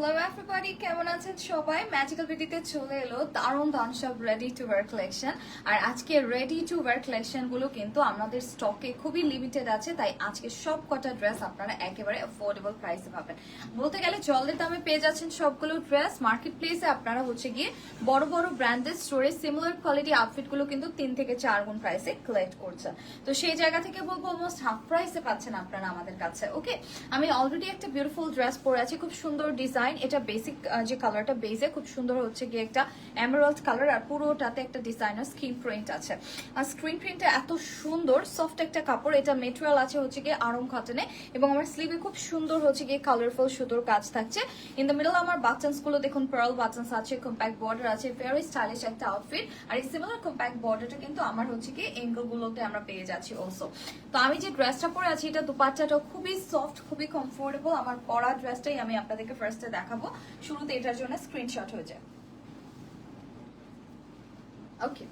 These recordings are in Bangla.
হ্যালো এভরিবডি, কেমন আছেন সবাই? ম্যাজিক্যাল বিউটিতে চলে এলো দারুণ সব রেডি টু ওয়্যার কালেকশন। আর আজকে রেডি টু ওয়্যার কালেকশনগুলো কিন্তু আমাদের স্টকে খুবই লিমিটেড আছে, তাই আজকে সব কটা ড্রেস আপনারা একেবারে অ্যাফোর্ডেবল প্রাইসে পাবেন। বলতে গেলে জলের দামে পেয়ে যাচ্ছেন সবগুলো ড্রেস। মার্কেট প্লেসে আপনারা হচ্ছে গিয়ে বড় বড় ব্র্যান্ডেড স্টোরে সিমিলার কোয়ালিটি আউটফিটগুলো কিন্তু 3 থেকে 4 গুণ প্রাইসে কালেক্ট করছেন। তো সেই জায়গা থেকে বলবো অলমোস্ট হাফ প্রাইসে পাচ্ছেন আপনারা আমাদের কাছে। ওকে, আমি অলরেডি একটা বিউটিফুল ড্রেস পরে আছি, খুব সুন্দর ডিজাইন। এটা বেসিক যে কালারটা বেজে খুব সুন্দর হচ্ছে গিয়ে একটা এমারাল্ড কালার, আর পুরোটাতে একটা ডিজাইনার স্ক্রিন প্রিন্ট আছে। আর স্ক্রিন প্রিন্টটা এত সুন্দর, সফট একটা কাপড়। এটা মেটেরিয়াল আছে হচ্ছে গিয়ে আরং কটনে, এবং আমার স্লিভে খুব সুন্দর হচ্ছে গিয়ে কালারফুল সুতোর কাজ থাকছে। ইন দ্য মিডল আমার বাটনস গুলো দেখুন, পার্ল বাটনস আছে, কম্প্যাক্ট বর্ডার আছে, ভেরি স্টাইলিশ একটা আউটফিট। আর এই সিমিলার কম্প্যাক্ট বর্ডারটা কিন্তু আমার হচ্ছে গিয়ে এঙ্গেল গুলোতে আমরা পেয়ে যাচ্ছি অলসো। তো আমি যে ড্রেসটা পরে আছি, এটা দুপাট্টাটা খুবই সফট, খুবই কমফোর্টেবল। আমার পরা ড্রেসটাই আমি আপনাদেরকে ফার্স্টে দেখাবো। শুরুতে এটার জন্য স্ক্রিনশট হয়ে যায়। ওকে,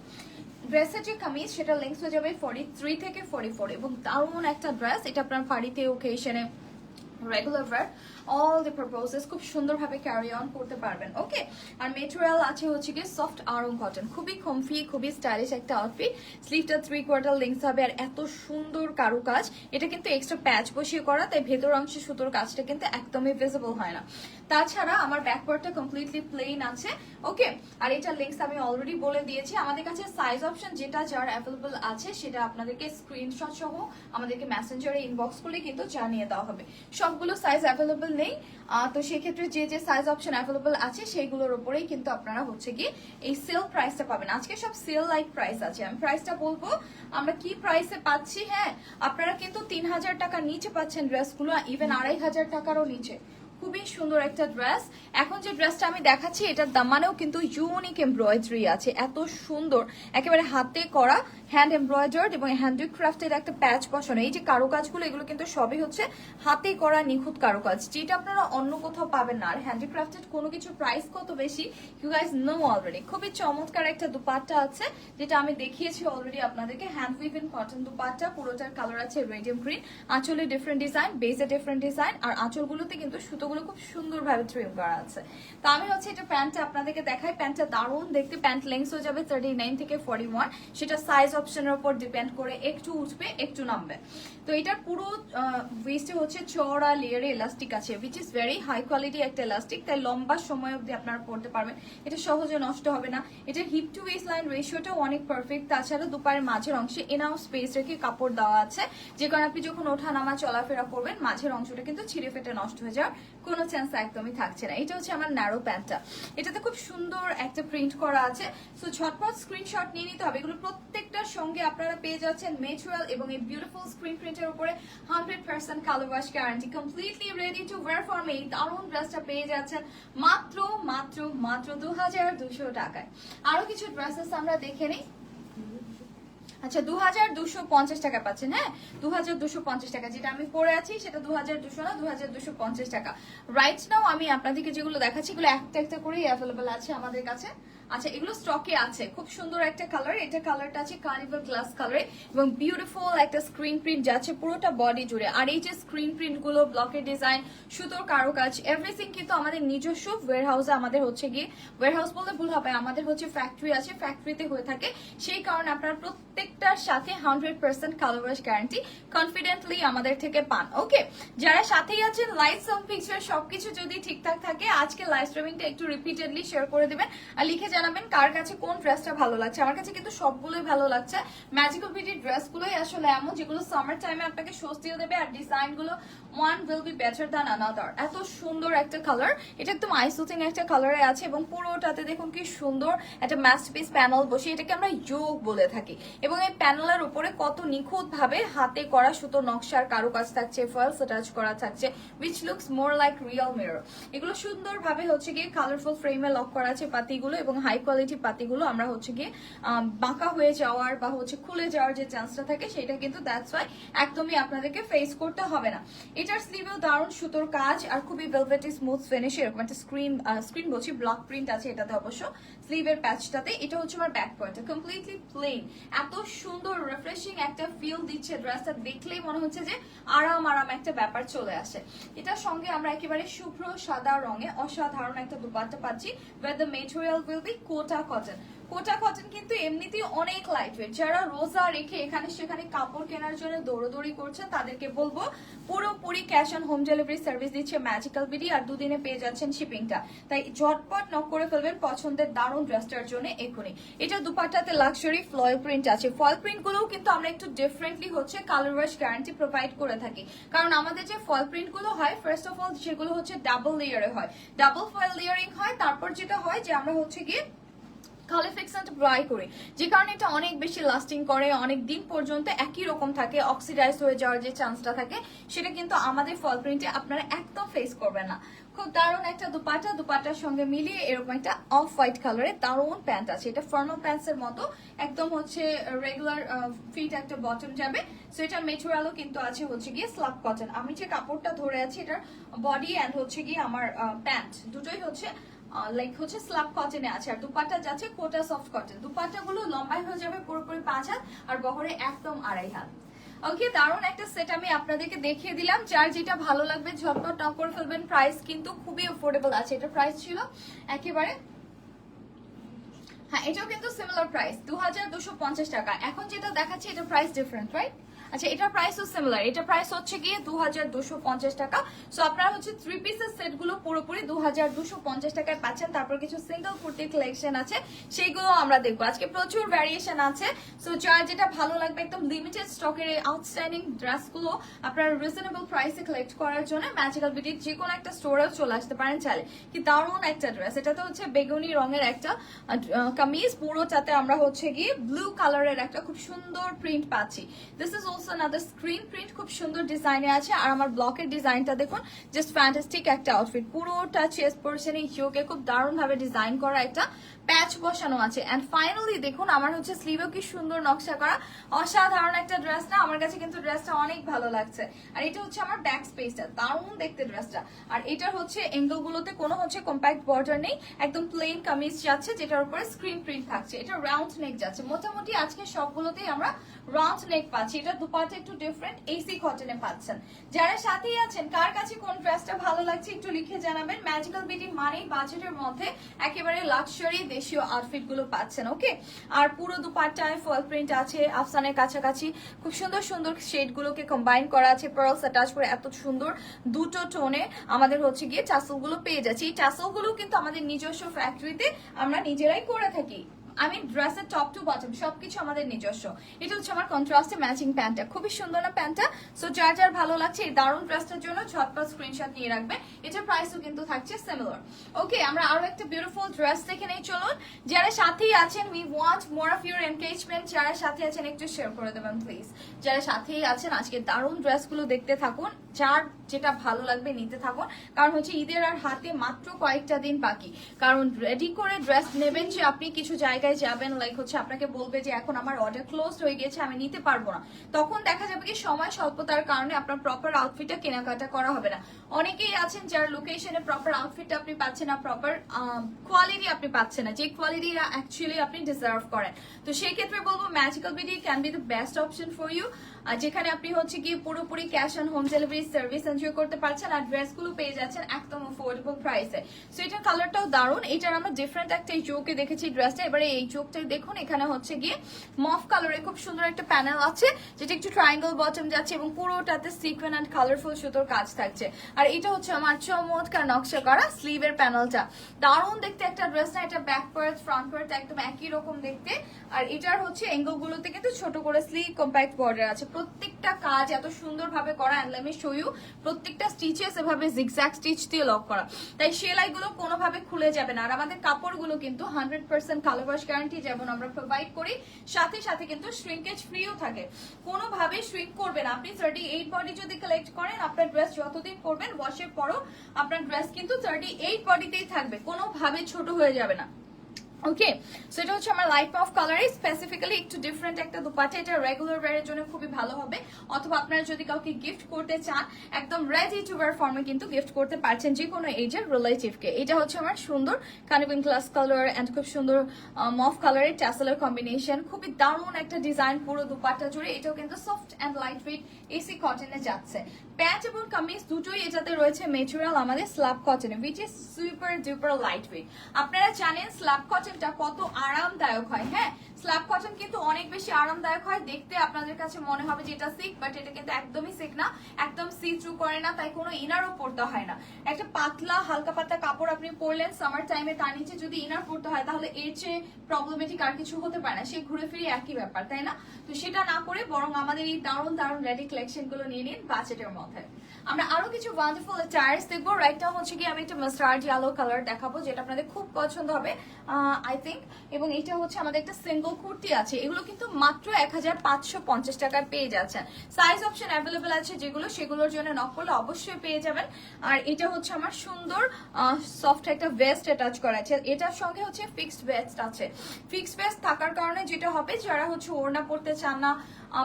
ড্রেসের যে কামিজ সেটা লেন্থ হয়ে যাবে 43 থেকে 44, এবং দারুণ একটা ড্রেস। এটা আপনার বাড়িতে ওকেশনে regular wear all the purposes খুব সুন্দরভাবে ক্যারি অন করতে পারবেন। ওকে, আর মেটেরিয়াল আছে হচ্ছে গিয়ে সফট আরং কটন, খুবই কমফি, খুবই স্টাইলিশ একটা আউটফিট। স্লিভটা 3/4 লেন্থ হবে, আর এত সুন্দর কারুকাজ। এটা কিন্তু এক্সট্রা প্যাচ বসিয়ে করা, তাই ভেতর অংশে সুতোর কাজটা কিন্তু একদমই ভিজিবল হয় না। তাছাড়া আমার ব্যাক পার্টটা কমপ্লিটলি প্লেন আছে। ওকে, আর এটা লেন্থ আমি অলরেডি বলে দিয়েছি। আমাদের কাছে সাইজ অপশন যেটা যার অ্যাভেলেবল আছে সেটা আপনাদেরকে স্ক্রিনশট সহ আমাদেরকে মেসেঞ্জারে ইনবক্স করলে কিন্তু জানিয়ে দেওয়া হবে। সবগুলো সাইজ অ্যাভেলেবল নেই, তো সেক্ষেত্রে যে যে সাইজ অপশন অ্যাভেলেবল আছে সেইগুলোর উপরেই কিন্তু আপনারা হচ্ছে গিয়ে এই সেল প্রাইসটা পাবেন। আজকে সব সেল লাইক প্রাইস আছে। আমি প্রাইসটা বলবো আমরা কি প্রাইসে পাচ্ছি। হ্যাঁ, আপনারা কিন্তু 3000 টাকার নিচে পাচ্ছেন ড্রেসগুলো, ইভেন 2500 টাকারও নিচে। খুবই সুন্দর একটা ড্রেস। এখন যে ড্রেসটা আমি দেখাচ্ছি এটার দামানেও কিন্তু ইউনিক এমব্রয়ডারি আছে, এত সুন্দর, একেবারে হাতে করা হ্যান্ড এমব্রয়ডার্ড এবং হ্যান্ডিক্রাফটের একটা প্যাচ বসানো। এই যে কারুকাজগুলো এগুলো কিন্তু সবই হচ্ছে হাতে করা নিখুঁত কারুকাজ, যেটা আপনারা অন্য কোথাও পাবেন না। আর হ্যান্ডিক্রাফটেড কোনো কিছু প্রাইস কত বেশি ইউ গাইজ নো অলরেডি। খুবই চমৎকার একটা দুপাট্টা আছে, যেটা আমি দেখিয়েছি অলরেডি আপনাদেরকে। হ্যান্ড উইভেন কটন দুপাট্টা, পুরোটার কালার আছে রেডিয়াম গ্রিন। আঁচলে ডিফারেন্ট ডিজাইন, বেসে ডিফারেন্ট ডিজাইন, আর আঁচলগুলোতে কিন্তু সুতোগুলো খুব সুন্দরভাবে ট্রিম করা আছে। তো আমি হচ্ছে এটা প্যান্টটা আপনাদেরকে দেখাই। প্যান্টটা দারুণ দেখতে। প্যান্ট লেন্থ হয়ে যাবে 39 থেকে 41, সেটা সাইজ অপশনের উপর ডিপেন্ড করে একটু উঠবে একটু নামবে। তো এটার পুরো ওয়েস্টে হচ্ছে চওড়া লেয়ারে ইলাস্টিক আছে, which is very high quality একটা ইলাস্টিক, তাই লম্বা সময় অবধি আপনারা পড়তে পারবেন। এটা সহজে নষ্ট হবে না। এটা হিপ টু ওয়েস্ট লাইন রেশিওটাও অনেক পারফেক্ট। তাছাড়া দুপায়ের মাঝের অংশে এনাও স্পেস রেখে কাপড় দেওয়া আছে, যে কারণে আপনি যখন ওঠা নামা চলাফেরা করবেন মাঝের অংশটা কিন্তু ছিঁড়ে ফেটে নষ্ট হয়ে যাওয়ার কোনো চান্স একদমই থাকছে না। এটা হচ্ছে আমার ন্যারো প্যান্টটা, এটাতে খুব সুন্দর একটা প্রিন্ট করা আছে। সো ঝটপট স্ক্রিনশট নিয়ে নিতে হবে। এগুলো প্রত্যেকটার সঙ্গে আপনারা পেয়ে যাচ্ছেন মেটেরিয়াল এবং এই বিউটিফুল স্ক্রিন প্রিন্টের উপরে 100% colour wash guarantee. Completely ready to wire for me. দারুণ ড্রেসটা পেয়ে যাচ্ছেন মাত্র মাত্র মাত্র 2200 টাকায়। আরো কিছু ড্রেসেস আমরা দেখে নিই। আচ্ছা, 2250 টাকা পাচ্ছেন। হ্যাঁ, 2250 টাকা। যেটা আমি পরে আছি সেটা 2200 না, 2250 টাকা। রাইট নাও আমি আপনাদেরকে যেগুলো দেখাচ্ছি এগুলো একটা একটা করেই অ্যাভেলেবল আছে আমাদের কাছে। আচ্ছা, এগুলো স্টকে আছে। খুব সুন্দর একটা কালার, এটা কালারটা আছে কার্নিভাল গ্লাস কালারে, এবং বিউটিফুল একটা স্ক্রিন প্রিন্ট যাচ্ছে পুরোটা বডি জুড়ে। আর এই যে স্ক্রিন প্রিন্ট গুলো, ব্লকের ডিজাইন, সুতোর কারুকাজ, এভরিথিং কিন্তু আমাদের নিজস্ব ওয়্যারহাউসে। আমাদের হচ্ছে গিয়ে ওয়্যারহাউস বলতে ভুল হবে, আমাদের হচ্ছে ফ্যাক্টরি আছে, ফ্যাক্টরিতে হয়ে থাকে। সেই কারণে আপনারা প্রত্যেকটার সাথে 100% কালার ওয়াশ গ্যারান্টি কনফিডেন্টলি আমাদের থেকে পান। ওকে, যারা সাথেই আছেন, লাইট সাউন্ড পিকচার সবকিছু যদি ঠিকঠাক থাকে আজকে লাইভ স্ট্রিমিংটা একটু রিপিটেডলি শেয়ার করে দিবেন, আর লিখে জানাবেন কার কাছে কোন ড্রেসটা ভালো লাগছে। আমার কাছে কিন্তু সবগুলোই ভালো লাগছে। ম্যাজিক্যাল বিউটির ড্রেসগুলোই আসলে এমন যেগুলো সামার টাইমে আপনাকে স্বস্তিও দেবে, আর ডিজাইনগুলো one will be better than another. এত সুন্দর একটা কালার, এটা একদম আইসুথিং একটা কালারে আছে, এবং পুরোটাতে দেখুন কি সুন্দর একটা মাস্টারপিস প্যানেল বসে, এটাকে আমরা যোগ বলে থাকি। এবং এই প্যানেলের উপরে কত নিখুঁত ভাবে হাতে করা সুতো নকশার কারুকাজ থাকছে, ফয়েলস অ্যাটাচ করা থাকছে, which looks more like real mirror। এগুলো সুন্দরভাবে হচ্ছে গিয়ে কালারফুল ফ্রেমে লক করা আছে পাতিগুলো, এবং হাই কোয়ালিটি পাতিগুলো আমরা হচ্ছে গিয়ে বাঁকা হয়ে যাওয়ার বা হচ্ছে খুলে যাওয়ার যে চান্সটা থাকে সেটা কিন্তু দ্যাটস ওয়াই একদমই আপনাদেরকে ফেস করতে হবে না। এটার স্লিভেও দারুণ সুতোর কাজ, আর খুবই ভেলভেটি স্মুথ ফিনিশ, এরকম একটা স্ক্রিন বলছি ব্লক প্রিন্ট আছে এটাতে অবশ্য। স্লিভের প্যাচটাতে। এটা হচ্ছে আমার ব্যাক পার্টটা কমপ্লিটলি প্লেন, এত সুন্দর রিফ্রেশিং একটা ফিল দিচ্ছে ড্রেসটা, দেখলেই মনে হচ্ছে যে আরাম আরাম একটা ব্যাপার চলে আসে। এটার সঙ্গে আমরা একেবারে শুভ্র সাদা রঙে অসাধারণ একটা দুপাট্টা পাচ্ছি, where the material will be Kota cotton. Kota cotton কিন্তু এমনিতেই অনেক লাইট ওয়েট, যারা রোজা রেখে এখানে সেখানে কাপড় কেনার জন্য দৌড়দৌড়ি করছেন তাদেরকে বলবো পুরোপুরি cash on home delivery service দিচ্ছে ম্যাজিক্যাল বিডি, আর 2 দিনে পেয়ে যাচ্ছেন শিপিংটা। তাই ঝটপট নক করে ফেলবেন পছন্দের দারুণ ড্রেসটার জন্য এখনই। এটা দুপাট্টাতে লাক্সারি ফ্লয়েল প্রিন্ট আছে। ফয়েল প্রিন্ট গুলোও কিন্তু আমরা একটু ডিফারেন্টলি হচ্ছে কালার ওয়াশ গ্যারান্টি প্রোভাইড করে থাকি, কারণ আমাদের যে ফয়েল প্রিন্ট গুলো হয় ফার্স্ট অফ অল সেগুলো হচ্ছে ডাবল লেয়ারে হয়, ডাবল ফয়েল লেয়ারিং হয়। তারপর যেটা হয় যে আমরা হচ্ছে গিয়ে কালার ফিক্সেন্ট ড্রাই করি, যে কারণে এটা অনেক বেশি লাস্টিং করে, অনেক দিন পর্যন্ত একই রকম থাকে, অক্সিডাইজ হয়ে যাওয়ার যে চান্সটা থাকে সেটা কিন্তু আমাদের ফল প্রিন্টে আপনারা একদম ফেস করবেন না। খুব দারুণ একটা দুপাট্টা, দুপাট্টার সঙ্গে মিলিয়ে এরকম একটা অফ হোয়াইট কালারের দারুণ প্যান্ট আছে। এটা ফর্মাল প্যান্টস এর মতো একদম হচ্ছে রেগুলার ফিট একটা বটম যাবে। সো এটার মেটেরিয়ালও কিন্তু আছে হচ্ছে গিয়ে স্লাব কটন। আমি যে কাপড়টা ধরে আছি এটার বডি অ্যান্ড হচ্ছে গিয়ে আমার প্যান্ট দুটোই হচ্ছে লাইক হচ্ছে স্লাব কটনে আছে, আর দুপাট্টা যাচ্ছে কোটা সফট কটন। দুপাট্টা গুলো লম্বাই হয়ে যাবে পুরোপুরি 5 হাত, আর বহরে একদম 2.5 হাত। ওকে, দারুণ একটা সেট আমি আপনাদেরকে দেখিয়ে দিলাম, যার যেটা ভালো লাগবে ঝটপট নক করে ফেলবেন। প্রাইস কিন্তু খুবই অ্যাফোর্ডেবল আছে। এটা প্রাইস ছিল একেবারে, হ্যাঁ এটাও কিন্তু সিমিলার প্রাইস 2250 টাকা। এখন যেটা দেখাচ্ছি এটা প্রাইস ডিফারেন্ট, রাইট? আচ্ছা, এটার প্রাইসও সিমিলার, এটা প্রাইস হচ্ছে গিয়ে 2250 টাকা। সো আপনারা হচ্ছে 3 পিসের সেট গুলো পুরোপুরি 2250 টাকায় পাচ্ছেন। তারপর কিছু সিঙ্গেল কুর্তির কালেকশন আছে, সেইগুলো আমরা দেখবো। আজকে প্রচুর ভ্যারিয়েশন আছে, সো যার যেটা ভালো লাগবে একদম লিমিটেড স্টকের এই আউটস্ট্যান্ডিং ড্রেসগুলো আপনারা রিজনেবল প্রাইসে কালেক্ট করার জন্য ম্যাজিক্যাল বিউটির যে কোনো একটা স্টোরেও চলে আসতে পারেন চাইলে। কি দারুণ একটা ড্রেস, এটা তো হচ্ছে বেগুনি রঙের একটা কামিজ, পুরোটাতে আমরা হচ্ছে গিয়ে ব্লু কালারের একটা খুব সুন্দর প্রিন্ট পাচ্ছি। This is also another screen print, খুব সুন্দর ডিজাইনে আছে। আর আমার ব্লকের ডিজাইনটা দেখুন, জাস্ট ফ্যান্টাস্টিক একটা আউটফিট। পুরোটা চেস্ট পোরশনে ইয়োকে খুব দারুণ ভাবে ডিজাইন করা একটা প্যাচ বসানো আছে। এন্ড ফাইনালি দেখুন আমার হচ্ছে স্লিভেও কি সুন্দর নকশা করা, অসাধারণ একটা ড্রেস না? আমার কাছে কিন্তু ড্রেসটা অনেক ভালো লাগছে। আর এটা হচ্ছে আমার ব্যাক স্পেসটা, দারুণ দেখতে ড্রেসটা। আর এটার হচ্ছে এঙ্গেল গুলোতে কোনো হচ্ছে কম্প্যাক্ট বর্ডার নেই, একদম প্লেন কামিজ যাচ্ছে যেটার উপরে স্ক্রিন প্রিন্ট থাকছে। এটা রাউন্ড নেক যাচ্ছে, মোটামুটি আজকে সবগুলোতেই আমরা রাউন্ড নেক পাচ্ছি। এটা দুপাট্টা একটু ডিফারেন্ট এসি কটনে পাচ্ছেন। যারা সাথেই আছেন কার কাছে কোন ড্রেসটা ভালো লাগছে একটু লিখে জানাবেন। ম্যাজিক্যাল বিউটি মানেই বাজেটের মধ্যে একেবারে লাক্সারি দেশীয় আউটফিট গুলো পাচ্ছেন। ওকে, আর পুরো দুপাট্টায় ফল প্রিন্ট আছে, আফসানের কাছাকাছি খুব সুন্দর সুন্দর শেড গুলোকে কম্বাইন করা আছে, পার্লস অ্যাটাচ করে এত সুন্দর দুটো টোনে আমাদের হচ্ছে গিয়ে টাসেল গুলো পেয়ে যাচ্ছে। এই টাসেল গুলো কিন্তু আমাদের নিজস্ব ফ্যাক্টরিতে আমরা নিজেরাই করে থাকি। আমি ড্রেসের টপ টু বটম সবকিছু আমাদের নিজস্ব। এটা হচ্ছে আমার কন্ট্রাস্টে ম্যাচিং প্যান্টটা, খুবই সুন্দর না প্যান্টটা? সো যার যার ভালো লাগছে এই দারুণ ড্রেসটার জন্য ঝটপট স্ক্রিনশট নিয়ে রাখবে। এটার প্রাইসও কিন্তু থাকছে সিমিলার। ওকে, আমরা আরো একটা বিউটিফুল ড্রেস দেখে নেই চলুন। যারা সাথেই আছেন, we want more of your engagement. যারা সাথে আছেন একটু শেয়ার করে দেবেন প্লিজ। যারা সাথেই আছেন আজকে দারুণ ড্রেসগুলো দেখতে থাকুন, যার যেটা ভালো লাগবে নিতে থাকুন, কারণ হচ্ছে ঈদের আর হাতে মাত্র কয়েকটা দিন বাকি। কারণ রেডি করে ড্রেস নেবেন যে আপনি কিছু জায়গায় যাবেন, লাইক হচ্ছে আপনাকে বলবে যে এখন আমার অর্ডার ক্লোজ হয়ে গেছে আমি নিতে পারবো না, তখন দেখা যাবে কি সময় স্বল্পতার কারণে আপনার প্রপার আউটফিটটা কেনাকাটা করা হবে না। অনেকেই আছেন যার লোকেশনে প্রপার আউটফিটটা আপনি পাচ্ছেন না, প্রপার কোয়ালিটি আপনি পাচ্ছেন না, যে কোয়ালিটি অ্যাকচুয়ালি আপনি ডিজার্ভ করেন। তো সেই ক্ষেত্রে বলবো magical beauty can be the best option for you, যেখানে আপনি হচ্ছে গিয়ে পুরোপুরি cash on home delivery service enjoy করতে পারছেন, আর ড্রেসগুলো পেয়ে যাচ্ছেন একদম অ্যাফোর্ডেবল প্রাইসে। সো এটার কালারটাও দারুণ। এটার আমরা ডিফারেন্ট একটা চোখে দেখেছি ড্রেসটা, এবারে এই চোখটাই দেখুন। এখানে হচ্ছে গিয়ে মফ কালারে খুব সুন্দর একটা প্যানেল আছে, যেটা একটু ট্রায়াঙ্গেল বটম যাচ্ছে এবং পুরোটাতে সিকোয়েন্স এন্ড কালারফুল সুতোর কাজ থাকছে। আর এটা হচ্ছে আমার চমৎকার নকশা করা স্লিভের প্যানেলটা, দারুণ দেখতে একটা ড্রেস না? এটা ব্যাক পার্ট ফ্রন্ট পার্ট একদম একই রকম দেখতে। আর এটার হচ্ছে এঙ্গেল গুলোতে কিন্তু ছোট করে স্লিভ কম্প্যাক্ট বর্ডার আছে। প্রত্যেকটা কাজ এত সুন্দর ভাবে করা, and let me show you, প্রত্যেকটা স্টিচেস এভাবে জিগজ্যাগ স্টিচ দিয়ে লক করা, তাই সেলাই গুলো কোনোভাবে খুলে যাবে না। আর আমাদের কাপড়গুলো কিন্তু 100% কালার ওয়াশ গ্যারান্টি যেমন আমরা প্রোভাইড করি, সাথে সাথে কিন্তু শ্রিঙ্কেজ ফ্রিও থাকে, কোনোভাবে শ্রিঙ্ক করবে না। আপনি 38 বডি যদি কালেক্ট করেন, আপনার ড্রেস যতদিন পরবেন ওয়াশের পরও আপনার ড্রেস কিন্তু 38 বডিতেই থাকবে, কোনোভাবে ছোট হয়ে যাবে না। ওকে, সো এটা হচ্ছে আমার লাইট অফ কালারে, স্পেসিফিক্যালি একটু ডিফারেন্ট একটা দুপাট্টা। এটা রেগুলার ওয়্যারের জন্য খুবই ভালো হবে, অথবা আপনারা যদি কাউকে গিফট করতে চান একদম রেডি টু ওয়্যার ফর্মে কিন্তু গিফট করতে পারছেন যে কোনো এজের রিলেটিভকে। এটা হচ্ছে আমার সুন্দর কানিবিন গ্লাস কালার অ্যান্ড খুব সুন্দর মফ কালারের ট্যাসেলের কম্বিনেশন, খুবই দারুণ একটা ডিজাইন পুরো দুপাট্টা জুড়ে। এটাও কিন্তু soft and light weight AC কটনে যাচ্ছে। প্যান্ট এবং কামিজ দুটোই এটাতে রয়েছে মেটেরিয়াল আমাদের স্ল্যাব কটনে, which is super duper light weight. আপনারা জানেন স্ল্যাব কটনটা কত আরামদায়ক হয়। হ্যাঁ, স্ল্যাব কটন কিন্তু অনেক বেশি আরামদায়ক হয়, দেখতে আপনাদের কাছে মনে হবে যে এটা সিক, বাট এটা কিন্তু একদমই সিক না, একদম সি থ্রু করে না, তাই কোনো ইনারও পড়তে হয় না। একটা পাতলা হালকা পাতলা কাপড় আপনি পরলেন সামার টাইমে, তার নিচে যদি ইনার পড়তে হয় তাহলে এর চেয়ে প্রবলেমেটিক আর কিছু হতে পারে না, সে ঘুরে ফিরে একই ব্যাপার, তাই না? তো সেটা না করে বরং আমাদের এই দারুণ দারুণ রেডি কালেকশন গুলো নিয়ে নিন বাজেটের মধ্যে। আমরা আরো কিছু ওয়ান্ডারফুল টায়ার্স দেখবো। রাইট নাও হচ্ছে কি আমি একটা মাস্টার্ড ইয়েলো কালার দেখাবো, যেটা আপনাদের খুব পছন্দ হবে আই থিঙ্ক। এবং এটা হচ্ছে আমাদের একটা সিঙ্গল কুর্তি আছে, এগুলো কিন্তু মাত্র 1550 টাকায় পেয়ে যাচ্ছেন। সাইজ অপশন অ্যাভেলেবেল আছে যেগুলো, সেগুলোর জন্য নক করলে অবশ্যই পেয়ে যাবেন। আর এটা হচ্ছে আমার সুন্দর সফট একটা ভেস্ট অ্যাটাচ করা আছে, এটার সঙ্গে হচ্ছে ফিক্সড ভেস্ট আছে। ফিক্সড ভেস্ট থাকার কারণে যেটা হবে, যারা হচ্ছে ওড়না পড়তে চান না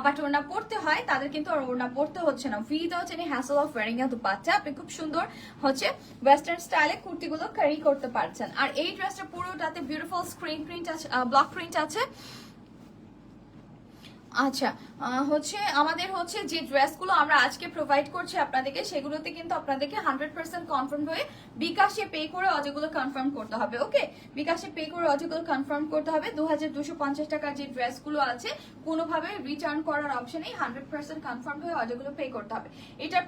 বাট ওড়না পড়তে হয়, তাদের কিন্তু আর ওড়না পড়তে হচ্ছে না, without any hassle of wearing a dupatta আপনি খুব সুন্দর হচ্ছে ওয়েস্টার্ন স্টাইলে কুর্তিগুলো ক্যারি করতে পারছেন। আর এই ড্রেসটা পুরোটাতে বিউটিফুল স্ক্রিন প্রিন্ট আছে, ব্লক প্রিন্ট আছে। আচ্ছা, হচ্ছে আমাদের হচ্ছে যে ড্রেসগুলো আমরা আজকে প্রোভাইড করছি আপনাদেরকে, সেগুলোতে কিন্তু আপনাদেরকে 100% কনফার্ম হয়ে বিকাশে পে করে অর্ডারগুলো কনফার্ম করতে হবে। ওকে, বিকাশে পে করে অর্ডারগুলো কনফার্ম করতে হবে। 2250 টাকার যে ড্রেসগুলো আছে কোনোভাবে রিটার্ন করার অপশন নেই, 100% কনফার্ম হয়ে অর্ডারগুলো পে করতে হবে। এটার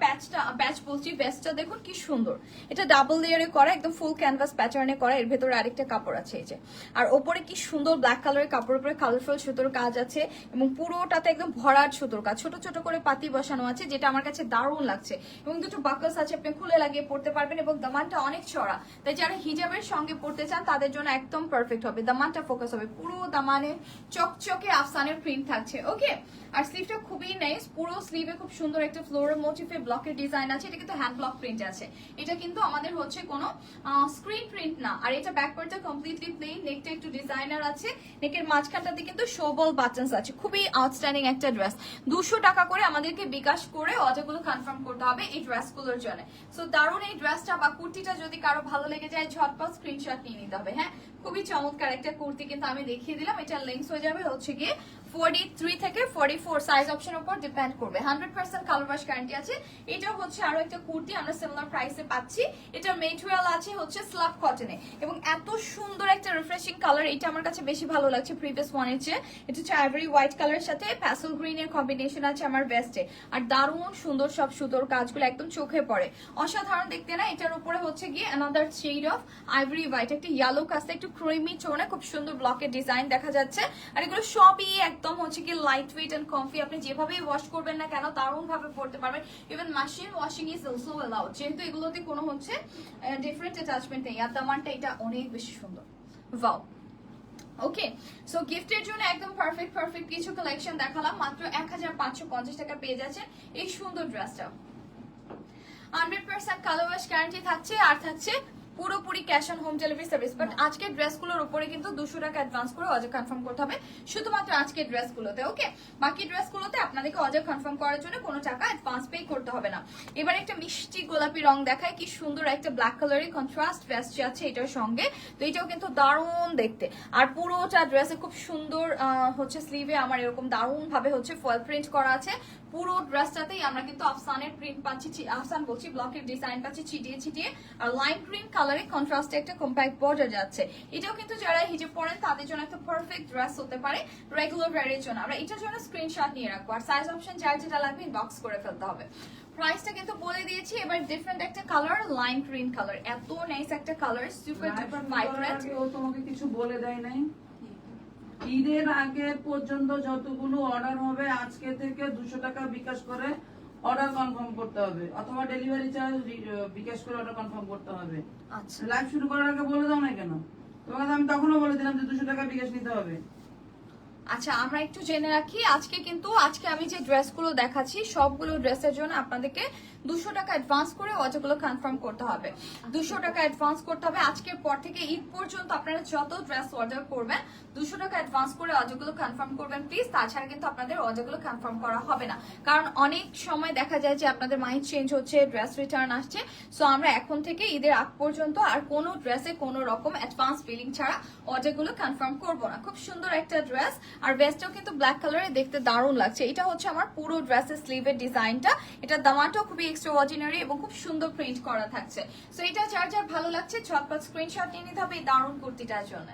প্যাচ বলছি, ভেস্টটা দেখুন কি সুন্দর, এটা ডাবল লেয়ারে করা, একদম ফুল ক্যানভাস প্যাটার্নে করা, এর ভেতরে আরেকটা কাপড় আছে এই যে। আর ওপরে কি সুন্দর ব্ল্যাক কালারের কাপড়ের উপরে কালারফুল সুতোর কাজ আছে, এবং পুরোটাতে একদম ভরাট সুতোর কাজ, ছোট ছোট করে পাতি বসানো আছে, যেটা আমার কাছে দারুণ লাগছে। এবং দুটো বাকলস আছে, আপনি খুলে লাগিয়ে পড়তে পারবেন, এবং দামানটা অনেক চড়া, তাই যারা হিজাবের সঙ্গে পড়তে চান তাদের জন্য একদম পারফেক্ট হবে। দামানটা ফোকাস হবে, পুরো দামানে চকচকে আফসানের প্রিন্ট থাকছে। ওকে, আর স্লিভটা খুবই নাইস, পুরো স্লিভে খুব সুন্দর একটা ফ্লোরাল মোটিফে ব্লকের ডিজাইন আছে, এটা কিন্তু হ্যান্ড ব্লক প্রিন্ট আছে, এটা কিন্তু আমাদের হচ্ছে কোনো স্ক্রিন প্রিন্ট না। আর এটা ব্যাক পার্টটা কমপ্লিটলি প্লেন, নেকটা একটু ডিজাইনার আছে, নেকের মাঝখানটাতে কিন্তু শোবল বাটনস আছে, খুবই আউটস্ট্যান্ডিং একটা ড্রেস। 200 টাকা করে আমাদেরকে বিকাশ করে অর্ডারগুলো কনফার্ম করতে হবে এই ড্রেসগুলোর জন্য। সো দারুণ এই ড্রেসটা বা কুর্তিটা যদি কারো ভালো লেগে যায়, ঝটপট স্ক্রিনশট নিয়ে নিতে হবে। হ্যাঁ, খুবই চমৎকার একটা কুর্তি কিন্তু আমি দেখিয়ে দিলাম। এটা লেন্থ হয়ে যাবে হচ্ছে গিয়ে 43 থেকে 44, সাইজ অপশনের উপর ডিপেন্ড করবে। 100% কালার ওয়াশ গ্যারান্টি আছে। এটাও হচ্ছে আরো একটা কুর্তি আমরা সিমিলার প্রাইসে পাচ্ছি, এটা মেটেরিয়াল আছে হচ্ছে স্ল্যাব কটনে, এবং এত সুন্দর একটা রিফ্রেশিং কালার, এটা আমার কাছে বেশি ভালো লাগছে প্রিভিয়াস ওয়ানের চেয়ে। এটা হচ্ছে আইভরি হোয়াইট কালারের সাথে প্যাসেল গ্রিন এর কম্বিনেশন আছে আমার ভেস্টে, আর দারুণ সুন্দর সব সুতোর কাজগুলো একদম চোখে পড়ে, অসাধারণ দেখতে না? এটার উপরে হচ্ছে গিয়ে another shade of ivory white, একটা ইয়েলো কাস্তে একটু ক্রিমি টোনে খুব সুন্দর ব্লকের ডিজাইন দেখা যাচ্ছে। আর এগুলো সবই একদম হচ্ছে কি লাইট ওয়েট এন্ড কমফি, আপনি যেভাবেই ওয়াশ করবেন না কেন দারুণ ভাবে পড়তে পারবেন। Even machine washing is also allowed, যেহেতু এগুলোতে কোনো হচ্ছে ডিফারেন্ট অ্যাটাচমেন্ট নেই। আর দামানটা এটা অনেক বেশি সুন্দর, ওয়াও। ওকে, সো গিফটের জন্য একদম পারফেক্ট কিছু কালেকশন দেখালাম, মাত্র 1550 টাকা পেয়ে যাচ্ছেন এই সুন্দর ড্রেসটা। 100% কালার ওয়াশ গ্যারান্টি থাকছে, আর থাকছে পুরোপুরি cash on home delivery service. But আজকের ড্রেসগুলোর উপরে কিন্তু 200 টাকা অ্যাডভান্স করে অর্ডার কনফার্ম করতে হবে, শুধুমাত্র আজকের ড্রেসগুলোতে। ওকে, বাকি ড্রেসগুলোতে আপনাদেরকে অর্ডার কনফার্ম করার জন্য কোনো টাকা অ্যাডভান্স পে করতে হবে না। এবার একটা মিষ্টি গোলাপি রং দেখায়, কি সুন্দর একটা ব্ল্যাক কালারের কন্ট্রাস্ট ভেস্ট আছে এটার সঙ্গে, তো এটাও কিন্তু দারুণ দেখতে। আর পুরোটা ড্রেসে খুব সুন্দর হচ্ছে স্লিভে আমার এরকম দারুণ ভাবে হচ্ছে ফয়েল প্রিন্ট করা আছে। পুরো ড্রেসটাতেই আমরা কিন্তু আফসানের প্রিন্ট পাচ্ছি, আফসান বলছি ব্লকের ডিজাইন পাচ্ছি ছিটিয়ে ছিটিয়ে, আর লাইম গ্রিন কালারে কন্ট্রাস্টে একটা কম্প্যাক্ট বর্ডার যাচ্ছে। এটাও কিন্তু যারা হিজাব পরেন তাদের জন্য একটা পারফেক্ট ড্রেস হতে পারে রেগুলার ওয়্যারের জন্য। আমরা এটার জন্য স্ক্রিনশট নিয়ে রাখবো, আর সাইজ অপশন যার যেটা লাগবে ইনবক্স করে ফেলতে হবে। প্রাইসটা কিন্তু বলে দিয়েছি। এবার ডিফারেন্ট একটা কালার, লাইম গ্রিন কালার, এত নাইস একটা কালার, সুপার ডুপার ভাইব্রেন্ট। ও তোমাকে কিছু বলে দেয় নাই? ঈদের আগে পর্যন্ত যতগুলো অর্ডার হবে আজকে থেকে 200 টাকা বিকাশ করে অর্ডার কনফার্ম করতে হবে, অথবা ডেলিভারি চার্জ বিকাশ করে অর্ডার কনফার্ম করতে হবে। আচ্ছা, লাইভ শুরু করার আগে বলে দাও না কেন? তোমাকে আমি তখনও বলে দিলাম যে 200 টাকা বিকাশ নিতে হবে। আচ্ছা, আমরা একটু জেনে রাখি, আজকে আমি যে ড্রেসগুলো দেখাচ্ছি সবগুলো ড্রেসের জন্য আপনাদেরকে 200 টাকা অ্যাডভান্স করে অর্ডারগুলো কনফার্ম করতে হবে। 200 টাকা অ্যাডভান্স করতে হবে। আজকের পর থেকে ঈদ পর্যন্ত আপনারা যত ড্রেস অর্ডার করবেন 200 টাকা অ্যাডভান্স করে অর্ডারগুলো কনফার্ম করবেন প্লিজ। তাছাড়া কিন্তু আপনাদের অর্ডারগুলো কনফার্ম করা হবে না, কারণ অনেক সময় দেখা যায় যে আপনাদের মাইন্ড চেঞ্জ হচ্ছে, ড্রেস রিটার্ন আসছে। সো আমরা এখন থেকে ঈদের আগ পর্যন্ত আর কোনো ড্রেসে কোনো রকম অ্যাডভান্স বিলিং ছাড়া অর্ডারগুলো কনফার্ম করবো না। খুব সুন্দর একটা ড্রেস, আর ভেস্টটাও কিন্তু ব্ল্যাক কালারে দেখতে দারুণ লাগছে। এটা হচ্ছে আমার পুরো ড্রেসের স্লিভের ডিজাইনটা। এটা দামাটাও খুবই এক্সট্রা অর্ডিনারি এবং খুব সুন্দর প্রিন্ট করা থাকছে। সো এটা যার যার ভালো লাগছে ঝটপট স্ক্রিনশট নিয়ে নিতে হবে এই দারুণ কুর্তিটার জন্য।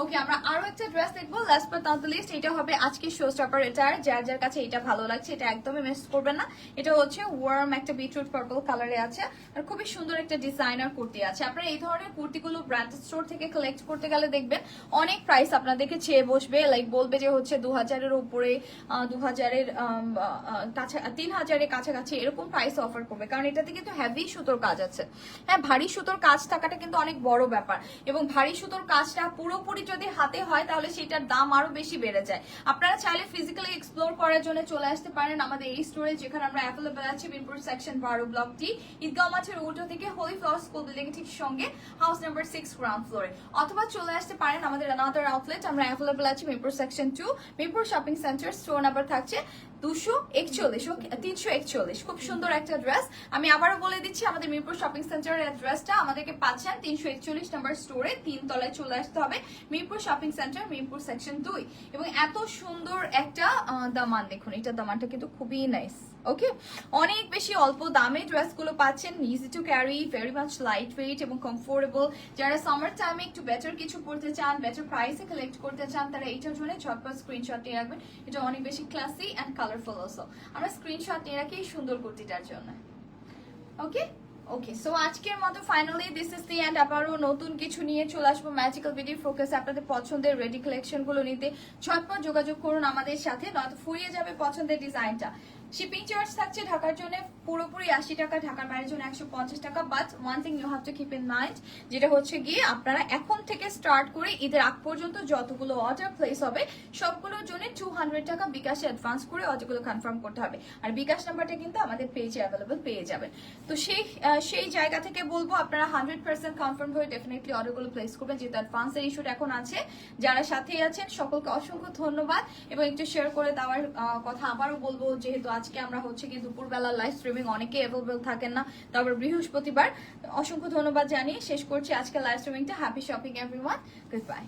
ওকে, আমরা আরো একটা ড্রেস দেখবো last but not the least. এটা হবে আজকে শো স্টপার। এটার যার যার কাছে এটা ভালো লাগছে এটা একদমই মিস করবেন না। এটা হচ্ছে ওয়ার্ম একটা বিটরুট পার্পল কালারে আছে, আর খুবই সুন্দর একটা ডিজাইনার কুর্তি আছে। আপনারা এই ধরনের কুর্তিগুলো ব্র্যান্ডেড স্টোর থেকে কালেক্ট করতে গেলে দেখবেন অনেক প্রাইস আপনাদেরকে চেয়ে বসবে, লাইক বলবে যে হচ্ছে 2000-এর উপরে, 2000-এর কাছে, 3000-এর কাছাকাছি এরকম প্রাইস অফার করবে, কারণ এটাতে কিন্তু হেভি সুতোর কাজ আছে। হ্যাঁ, ভারী সুতোর কাজ থাকাটা কিন্তু অনেক বড় ব্যাপার, এবং ভারী সুতোর কাজটা পুরোপুরি যদি হাতে হয় তাহলে সেটার দাম আরো বেশি বেড়ে যায়। আপনারা চাইলে ফিজিক্যালি এক্সপ্লোর করার জন্য চলে আসতে পারেন আমাদের এই স্টোরে, যেখানে আমরা অ্যাভেলেবল আছি মিরপুর সেকশন 12 ব্লক টি, ঈদগাঁও মাঠের উল্টো থেকে হোলি ফ্লাওয়ার স্কুল বিল্ডিং ঠিক সঙ্গে, হাউস নাম্বার 6 গ্রাউন্ড ফ্লোরে। অথবা চলে আসতে পারেন আমাদের অ্যানাদার আউটলেট, আমরা অ্যাভেলেবল আছি Mirpur section 2 Mirpur shopping centre. Store number থাকছে 341। খুব সুন্দর একটা ড্রেস। আমি আবারও বলে দিচ্ছি আমাদের মিরপুর শপিং সেন্টারের অ্যাড্রেসটা আমাদেরকে পাচ্ছেন 341 নাম্বার স্টোরে, 3 তলায় চলে আসতে হবে, Mirpur shopping centre Mirpur section 2। এবং এত সুন্দর একটা দামান, দেখুন এটা দামানটা কিন্তু খুবই নাইস। ওকে, অনেক বেশি অল্প দামে ড্রেসগুলো পাচ্ছেন, easy to carry, very much light weight এবং কমফোর্টেবল। যারা সামার টাইমে একটু বেটার কিছু পড়তে চান, বেটার প্রাইসে কালেক্ট করতে চান, তারা এইটার জন্য ঝটপট স্ক্রিনশট নিয়ে রাখবেন। এটা অনেক বেশি ক্লাসি অ্যান্ড কালারফুল অলসো। আমরা স্ক্রিনশট নিয়ে রাখি এই সুন্দর কুর্তিটার জন্য। ওকে ওকে, সো আজকের মতো finally this is the end. আবারও নতুন কিছু নিয়ে চলে আসবো ম্যাজিক্যাল বিউটি ফোকাসে। আপনাদের পছন্দের রেডি কালেকশন গুলো নিতে ঝটপট যোগাযোগ করুন আমাদের সাথে, নয়তো ফুরিয়ে যাবে পছন্দের ডিজাইনটা। শিপিং চার্জ থাকছে ঢাকার জন্য পুরোপুরি 80 টাকা, ঢাকার বাইরের জন্য 150 টাকা। But one thing you have to keep in mind, যেটা হচ্ছে গিয়ে আপনারা এখন থেকে স্টার্ট করে ঈদের আগ পর্যন্ত যতগুলো অর্ডার প্লেস হবে সবগুলোর জন্য 200 টাকা বিকাশে অ্যাডভান্স করে অর্ডারগুলো কনফার্ম করতে হবে। আর বিকাশ নাম্বারটা কিন্তু আমাদের পেজে অ্যাভেলেবল পেয়ে যাবেন। তো সেই জায়গা থেকে বলবো আপনারা 100% কনফার্ম হয়ে ডেফিনেটলি অর্ডারগুলো প্লেস করবেন, যেহেতু অ্যাডভান্সের ইস্যুটা এখন আছে। যারা সাথেই আছেন সকলকে অসংখ্য ধন্যবাদ, এবং একটু শেয়ার করে দেওয়ার কথা আবারও বলবো, যেহেতু আজকে আমরা হচ্ছে কি দুপুরবেলা লাইভ স্ট্রিমিং, অনেকে অ্যাভেলেবল থাকেন না, তারপর বৃহস্পতিবার। অসংখ্য ধন্যবাদ জানিয়ে শেষ করছি আজকে লাইভ স্ট্রিমিংটা। Happy shopping everyone, good by.